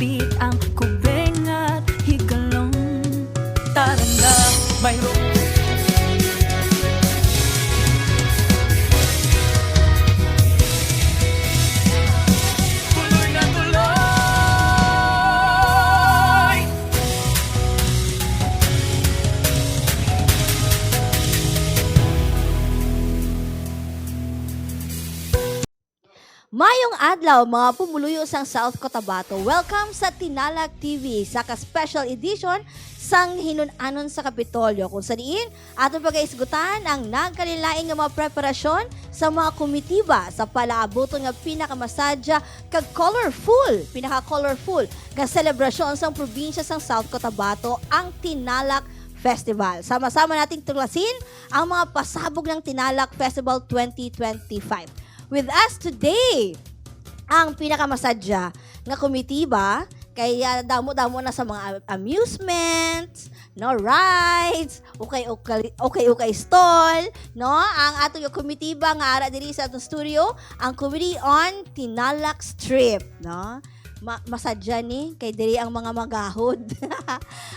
Hapit ang kubeng at higalong. Tara na, mayroon. Tuloy na tuloy. Mayong adlaw mga pumuluyo sang South Cotabato. Welcome sa Tinalak TV sa ka-special edition sang hinunanon sa Kapitolyo kung sa diin aton pagaisgutan ang nagkalilaing nga mga preparasyon sa mga komitiba sa palaabuton nga pinakamasadya kag pinaka-colorful nga selebrasyon sang probinsya sang South Cotabato ang Tinalak Festival. Sama-sama nating tulasin ang mga pasabog ng Tinalak Festival 2025. With us today, ang pinakamasadya nga komitiba, kaya damo-damo na sa mga amusements, no, rides, okay stall, no, ang atong komitiba nga ara diri sa atong studio, ang Committee on Tinalak Strip, no. Masadya ni kay diri ang mga magahod.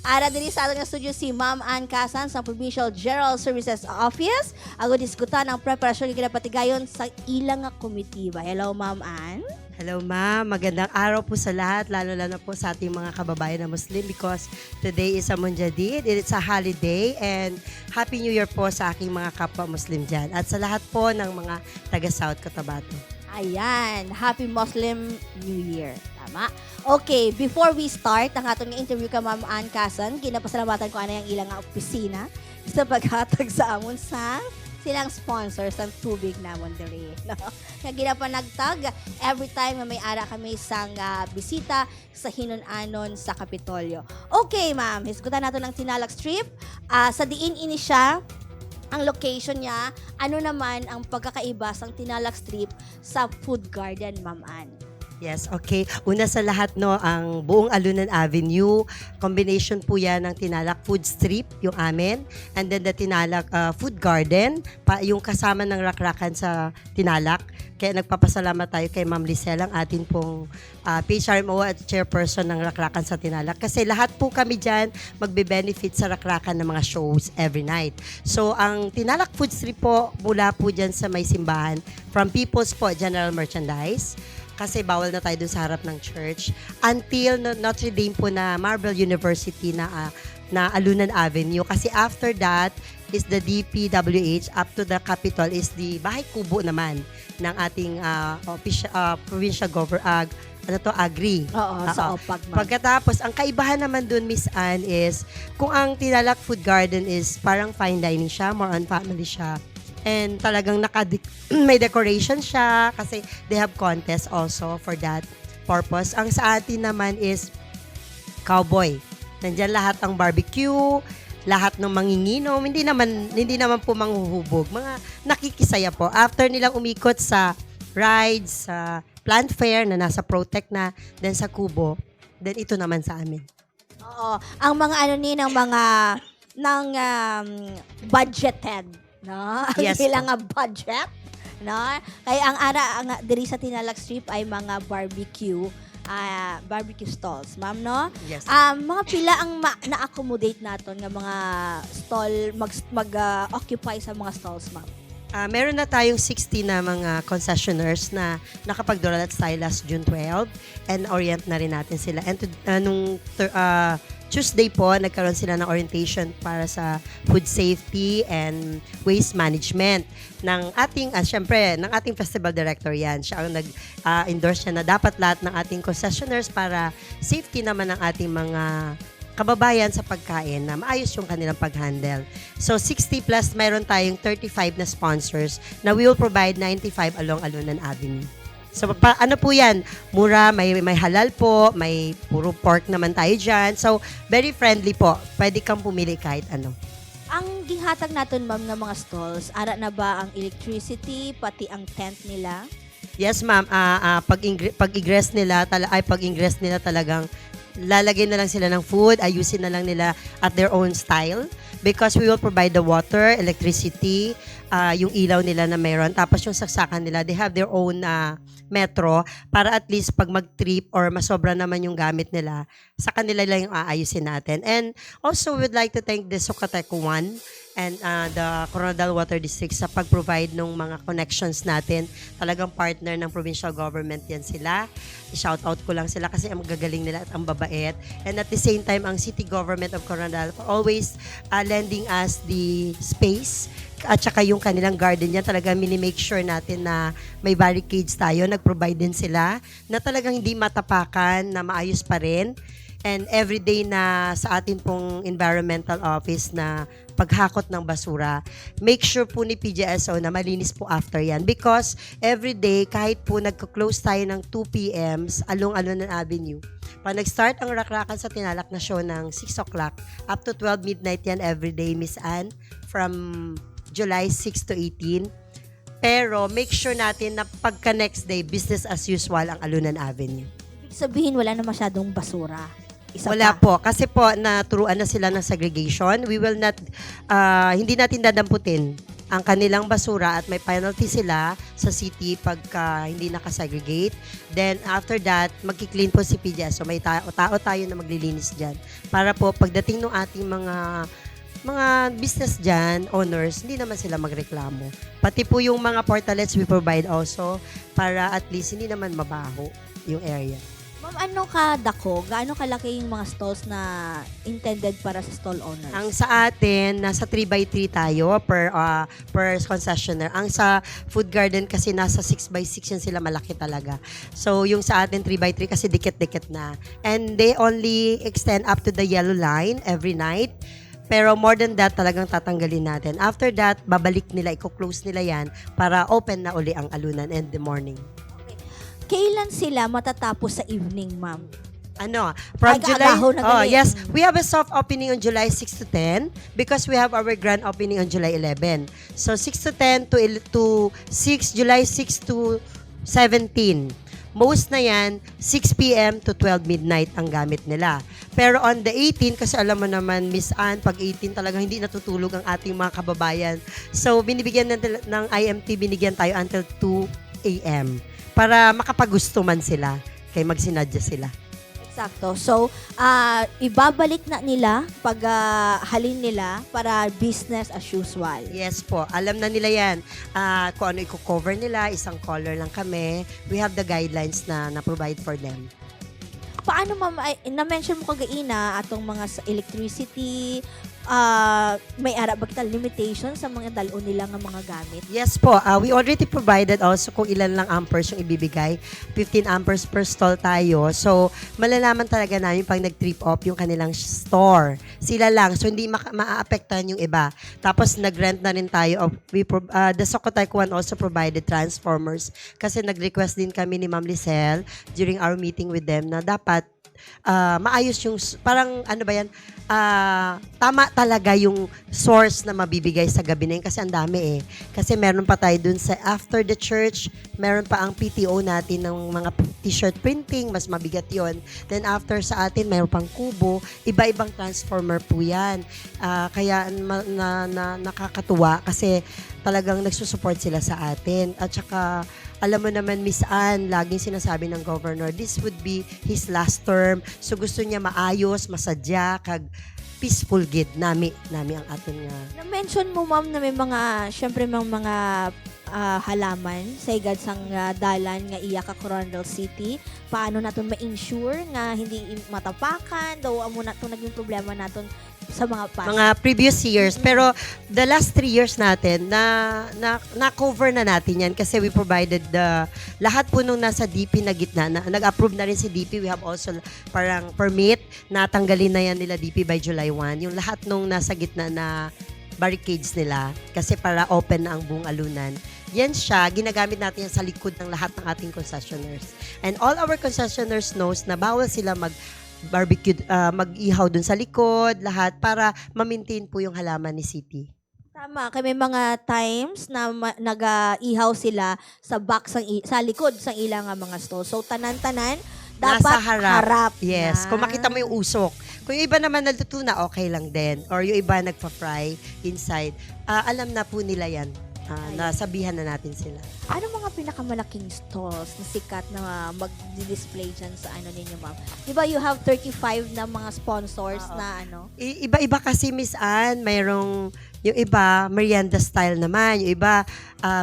Ara diri sa atong studio si Ma'am Ann Casan sa Provincial General Services Office. Ago diskutan ang preparasyon nga ginapatigayon sa ilang nga komitiba. Hello Ma'am Ann. Hello ma'am, magandang araw po sa lahat, lalo na po sa ating mga kababayan na Muslim because today is a Munjadid, it's a holiday and Happy New Year po sa aking mga kapwa Muslim dyan at sa lahat po ng mga taga South Cotabato. Ayan, Happy Muslim New Year. Tama. Okay, before we start ang atong interview ka Ma'am Ann Casan, ginapasalamatan ko ana yung ilang nga opisina sa paghatag sa amon sa silang sponsors ng tubig namon diri. No? Nga ginapanagtag every time nga may ara kami sang bisita sa hinunanon sa Kapitolyo. Okay, ma'am, hisgutan nato ng Tinalak Strip. Sa diin ini siya, ang location niya, ano naman ang pagkakaiba sang Tinalak Strip sa Food Garden, Ma'am Ann? Yes, okay. Una sa lahat, no, ang buong Alunan Avenue, combination po yan ng Tinalak Food Strip, yung amin, and then the Tinalak Food Garden, yung kasama ng rakrakan sa Tinalak. Kaya nagpapasalamat tayo kay Ma'am Lisel, ang atin pong PHRMO at chairperson ng rakrakan sa Tinalak. Kasi lahat po kami dyan magbe-benefit sa rakrakan ng mga shows every night. So, ang Tinalak Food Strip po, mula po dyan sa may simbahan, from People's po, General Merchandise, kasi bawal na tayo dun sa harap ng church, until Notre Dame po na Marble University na Alunan Avenue. Kasi after that is the DPWH, up to the Capitol is the Bahay Kubo naman ng ating provincial Agri. Oo, sa OPAG, ma'am. Pagkatapos, ang kaibahan naman dun, Miss Ann, is kung ang Tinalak Food Garden is parang fine dining siya, more on family siya. And talagang may decoration siya kasi they have contest also for that purpose. Ang sa atin naman is cowboy. Nandiyan lahat ang barbecue, lahat ng manginginom, hindi naman po manghuhubog. Mga nakikisaya po. After nilang umikot sa rides, sa plant fair na nasa Protect na, then sa Kubo, then ito naman sa amin. Oo, ang mga ng budgeted, no? Ang Yes, ilang nga budget, no? Kaya ang diri sa Tinalak Strip ay mga barbecue stalls, ma'am, no? Yes. Mga pila ang na-accommodate naton nga mga stall mag-occupy sa mga stalls, ma'am. Meron na tayong 60 na mga concessionaires na nakapagdura at Silas June 12 and orient na rin natin sila. And nung Tuesday po, nagkaroon sila ng orientation para sa food safety and waste management ng ating, syempre, ng ating festival director yan. Siya ang nag-endorse na dapat lahat ng ating concessionaires para safety naman ng ating mga kababayan sa pagkain na maayos yung kanilang pag-handle. So, 60 plus, mayroon tayong 35 na sponsors na we will provide 95 along Alunan Avenue. So, ano po yan? Mura, may halal po, may puro pork naman tayo dyan. So, very friendly po. Pwede kang pumili kahit ano. Ang ginhatag natin, ma'am, ng mga stalls, ara na ba ang electricity, pati ang tent nila? Yes, ma'am. Pag-ingress nila talagang lalagay na lang sila ng food, ayusin na lang nila at their own style because we will provide the water, electricity, yung ilaw nila na meron. Tapos yung saksakan nila, they have their own metro para at least pag mag-trip or masobra naman yung gamit nila, sa kanila lang yung aayusin natin. And also, we'd like to thank the Sukatek 1 and the Coronadal Water District sa pag-provide ng mga connections natin. Talagang partner ng provincial government yan sila. I-shout out ko lang sila kasi ang gagaling nila at ang babait. And at the same time, ang city government of Coronadal always lending us the space at saka yung kanilang garden yan. Talagang mini-make sure natin na may barricades tayo. Nag-provide din sila na talagang hindi matapakan, na maayos pa rin. And everyday na sa atin pong environmental office na paghakot ng basura, make sure po ni PGSO na malinis po after yan. Because everyday, kahit po nagko-close tayo ng 2 p.m.s along Alunan Avenue, pag nag-start ang rakrakan sa Tinalak na show ng 6 o'clock, up to 12 midnight yan everyday, Miss Ann, from July 6 to 18. Pero make sure natin na pagka next day, business as usual ang Alunan Avenue. Ibig sabihin, wala na masyadong basura. Isa Wala pa. po. Kasi po, naturuan na sila ng segregation. We will not, hindi natin dadamputin ang kanilang basura at may penalty sila sa city pagka hindi nakasegregate. Then, after that, magki-clean po si PGS. So, may tao tayo na maglilinis dyan. Para po, pagdating ng ating mga business dyan, owners, hindi naman sila magreklamo. Pati po yung mga portalets we provide also para at least hindi naman mabaho yung area. Ma'am, ano kadako? Gaano kalaki yung mga stalls na intended para sa stall owners? Ang sa atin, nasa 3x3 tayo per concessionaire. Ang sa food garden kasi nasa 6x6 yan sila, malaki talaga. So, yung sa atin 3x3 kasi dikit-dikit na. And they only extend up to the yellow line every night. Pero more than that, talagang tatanggalin natin. After that, babalik nila, i-close nila yan para open na uli ang alunan in the morning. Kailan sila matatapos sa evening, ma'am? From July, Aga-agaho na gali. yes, we have a soft opening on July 6 to 10 because we have our grand opening on July 11. So 6 to 10 to 6, July 6 to 17. Most na yan, 6 p.m. to 12 midnight ang gamit nila. Pero on the 18, kasi alam mo naman, Miss Ann, pag 18 talagang hindi natutulog ang ating mga kababayan. So binibigyan ng IMT, binigyan tayo until 2 a.m. para makapagusto man sila, kay magsinadya sila. Eksakto. So, ibabalik na nila pag halin nila para business as usual. Yes po, alam na nila yan. Kung ano i-cover nila, isang color lang kami. We have the guidelines na provide for them. Paano, ma'am, na-mention mo kagaina atong mga sa electricity, may ara ba kita limitation sa mga dalon nila nga mga gamit? Yes po, we already provided also kung ilan lang amperes yung ibibigay. 15 amperes per stall tayo. So, malalaman talaga namin pag nag-trip off yung kanilang store. Sila lang. So, hindi maaapektahan yung iba. Tapos, nag-rent na rin tayo. The Socotec 1 also provided transformers. Kasi nag-request din kami ni Ma'am Lisel during our meeting with them na dapat maayos yung, parang ano ba yan, tama talaga yung source na mabibigay sa gabi na yun kasi ang dami eh. Kasi meron pa tayo dun sa after the church, meron pa ang PTO natin ng mga t-shirt printing, mas mabigat yon. Then after sa atin, meron pang kubo, iba-ibang transformer po yan. Kaya nakakatuwa kasi talagang nagsusupport sila sa atin. At saka, alam mo naman, Miss Ann, laging sinasabi ng governor, this would be his last term. So gusto niya maayos, masadya, kag peaceful gid nami ang aton nga. Na-mention mo, ma'am, na may mga, syempre mga halaman sa igad sang dalan nga iya ka Coronadal City. Paano naton ma-ensure nga hindi matapakan? Daw amo na ito naging problema naton sa mga past. Mga previous years. Pero the last 3 years natin, na-cover na natin yan kasi we provided lahat po nung nasa DP na gitna. Nag-approve na rin si DP. We have also parang permit na tanggalin na yan nila DP by July 1. Yung lahat nung nasa gitna na barricades nila kasi para open na ang buong alunan. Yan siya, ginagamit natin yan sa likod ng lahat ng ating concessionaires. And all our concessionaires knows na bawal sila barbecue, mag-ihaw dun sa likod, lahat, para ma-maintain po yung halaman ni City. Tama, kay may mga times na nag-ihaw sila sa back sa likod sa ilang mga stall. So tanan-tanan dapat Nasa harap. Yes, na. kung makita mo yung usok. Kung yung iba naman nalutuna, okay lang din. Or yung iba nagpa-fry inside. Alam na po nila yan. nasabihan na natin sila. Ano mga pinakamalaking stalls na sikat na mag-display dyan sa ano ninyo, ma'am? Di ba you have 35 na mga sponsors na ano? Iba-iba kasi, Miss Anne, mayroong yung iba merienda style naman, yung iba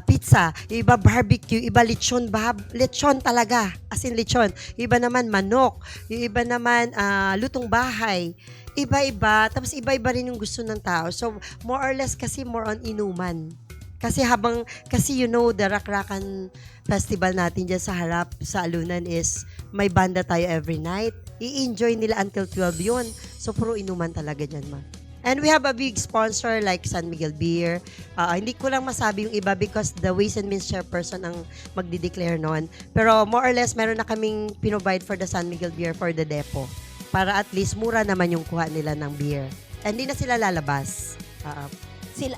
pizza, yung iba barbecue, iba lechon, lechon talaga, as in lechon. Yung iba naman manok, yung iba naman lutong bahay. Iba-iba, tapos iba-iba rin yung gusto ng tao. So, more or less kasi more on inuman. Kasi you know, the Rakrakan Festival natin dyan sa harap, sa Alunan is, may banda tayo every night. I-enjoy nila until 12 yun. So, puro inuman talaga dyan, ma'am. And we have a big sponsor like San Miguel Beer. Hindi ko lang masabi yung iba because the Ways and Means Chairperson ang magdi-declare noon. Pero more or less, meron na kaming pinrovide for the San Miguel Beer for the depot. Para at least mura naman yung kuha nila ng beer. And hindi na sila lalabas. Sila,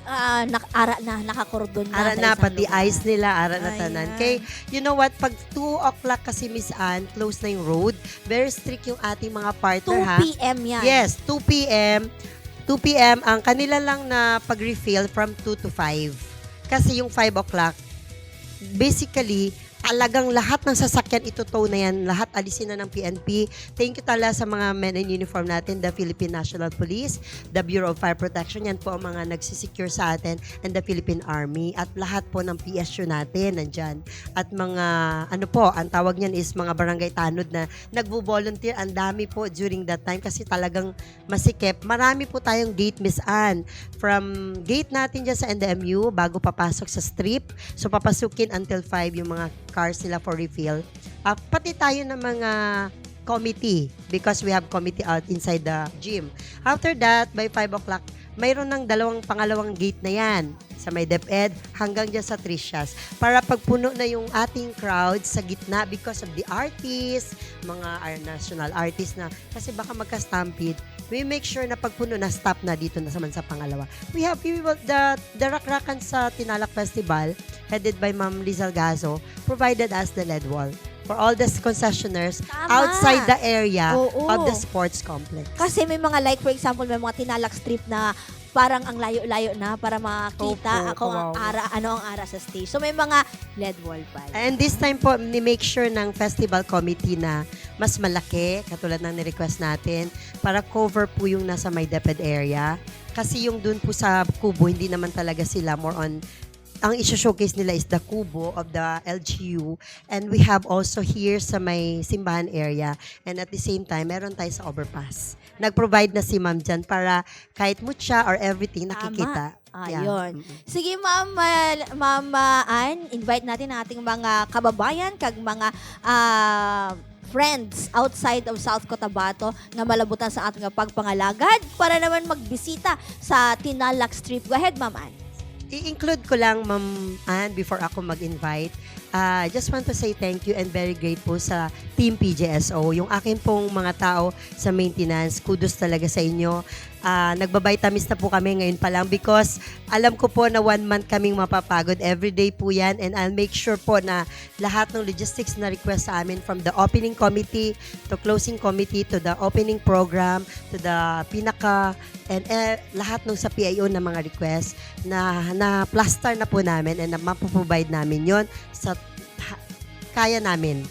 nakakordon na. Ara sa na, isang pati lugar. ice nila, ara na tanan. Ayan. Kay, you know what, pag 2 o'clock kasi, Miss Anne, close na yung road, very strict yung ating mga 2 partner, ha? p.m. yan. Yes, 2 p.m. 2 p.m. ang kanila lang na pag-refill from 2 to 5. Kasi yung 5 o'clock, basically, talagang lahat ng sasakyan itutow na yan, lahat alisin na ng PNP. Thank you talaga sa mga men in uniform natin, the Philippine National Police, the Bureau of Fire Protection, yan po ang mga nagsisecure sa atin, and the Philippine Army, at lahat po ng PSU natin nandyan. At mga, ang tawag niyan is mga barangay tanod na nagvo-volunteer, ang dami po during that time kasi talagang masikip. Marami po tayong gate, Miss Anne. From gate natin dyan sa NDMU, bago papasok sa strip, so papasukin until 5 yung mga cars nila for refill. Pati tayo ng mga committee because we have committee out inside the gym. After that, by 5 o'clock, mayroon ng pangalawang gate na yan sa may DepEd hanggang dyan sa Tricias para pagpuno na yung ating crowd sa gitna because of the artists, mga national artists na kasi baka magka-stampede. We make sure na pagpuno na stop na dito na sa pangalawa. We will the Rakrakan sa Tinalak Festival headed by Ma'am Lizal Gazo provided us the lead wall for all the concessionaires Tama. outside the area Oo. of the sports complex. Kasi may mga like, for example, may mga tinalak strip na parang ang layo-layo na para makita Opo, ang ara sa stage. So may mga LED wall pa. And this time po, ni-make sure ng festival committee na mas malaki, katulad ng ni-request natin, para cover po yung nasa may DepEd area. Kasi yung dun po sa Kubo, hindi naman talaga sila more on ang i-showcase nila is the kubo of the LGU, and we have also here sa may simbahan area, and at the same time meron tayo sa overpass. Nag-provide na si Ma'am dyan para kahit mutya or everything nakikita. Ayun. Sige, Ma'am Ann, invite natin ang ating mga kababayan kag mga friends outside of South Cotabato na malabutan sa ating pagpangalagad para naman magbisita sa Tinalak Strip. Go ahead, Ma'am Ann. I-include ko lang, Ma'am Ann, before ako mag-invite. Just want to say thank you and very grateful sa Team PGSO. Yung akin pong mga tao sa maintenance, kudos talaga sa inyo. Nagbabaytamis na po kami ngayon pa lang because alam ko po na 1 month kaming mapapagod. Everyday po yan, and I'll make sure po na lahat ng logistics na request sa amin from the opening committee to closing committee to the opening program to the pinaka and lahat ng sa PIO na mga request na plaster na po namin and na mapoprovide namin yon sa kaya namin.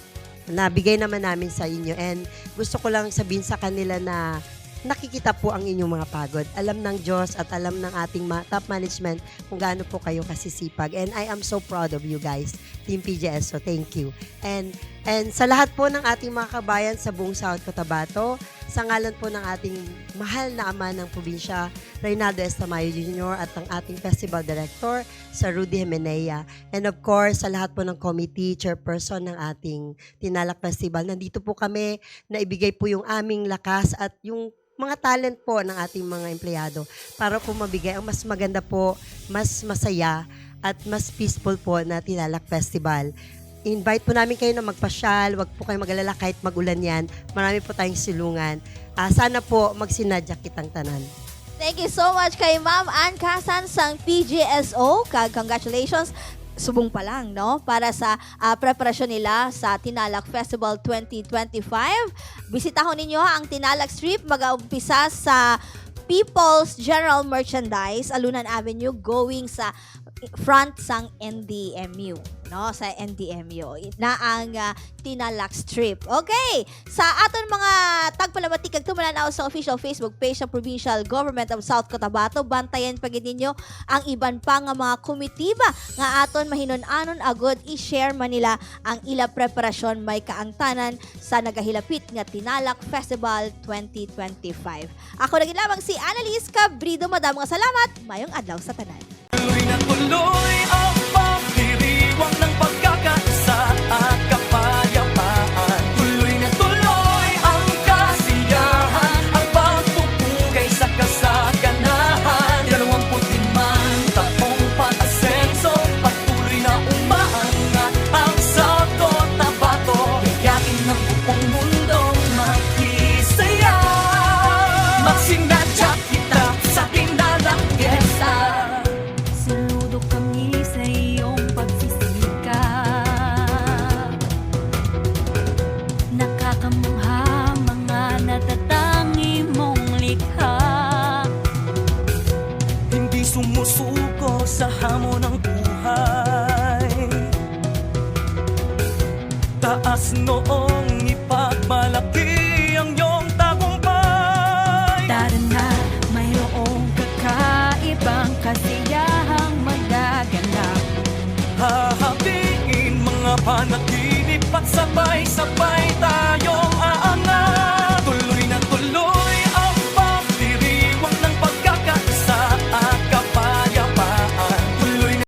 Nabigay naman namin sa inyo, and gusto ko lang sabihin sa kanila na nakikita po ang inyong mga pagod. Alam ng Diyos at alam ng ating top management kung gaano po kayo kasisipag. And I am so proud of you guys, Team PGS. So thank you. And sa lahat po ng ating mga kabayan sa buong South Cotabato, sa ngalan po ng ating mahal na ama ng probinsya, Reynaldo Estamayo Jr. at ang ating Festival Director, sa Rudy Jimenea. And of course, sa lahat po ng committee, chairperson ng ating Tinalak Festival, nandito po kami na ibigay po yung aming lakas at yung mga talent po ng ating mga empleyado para po mabigay ang mas maganda po, mas masaya at mas peaceful po na Tinalak Festival. Invite po namin kayo na magpasyal, wag po kayong mag-alala kahit magulan yan. Marami po tayong silungan. Sana po magsinadya kitang tanan. Thank you so much kay Ma'am Ann Casan sang PGSO. Congratulations. Subong pa lang, no? Para sa preparasyon nila sa Tinalak Festival 2025. Bisitahon ninyo ang Tinalak Strip. Mag-umpisa sa People's General Merchandise, Alunan Avenue, going sa front sang NDMU, no, sa NDMU na ang Tinalak Strip. Okay, sa aton mga tagpalamati kag tumanaw sa official Facebook page ng Provincial Government of South Cotabato, bantayan pagid ninyo ang iban pa nga mga komitiba nga aton mahinon-anon agud i-share man nila ang ila preparasyon may kaangtanan sa nagahilapit nga Tinalak Festival 2025. Ako lagi lamang si Annalise Cabrido, madam nga salamat, mayong adlaw sa tanan. Tuloy na tuloy ang pagdiriwang ng pagkakaisa at kapayapaan. Tuloy na tuloy ang kasiyahan, ang pagpupugay sa kasaganahan. 25 taong pag-asenso, patuloy na umaangat ang South Cotabato. Tiyakin ng buong mundong makisaya. Magsinadya kita sa Tinalak Fiesta. Saludo kami sa iyong pagsisikap. Nakakamangha mga natatangi mong likha. Hindi sumusuko sa hamon ng buhay. Taas noong ipagmalaki ang iyong tagumpay. Tara na, mayroong kakaibang kasiyahang magaganap. Hahatiin mga panaginip at sabay-sabay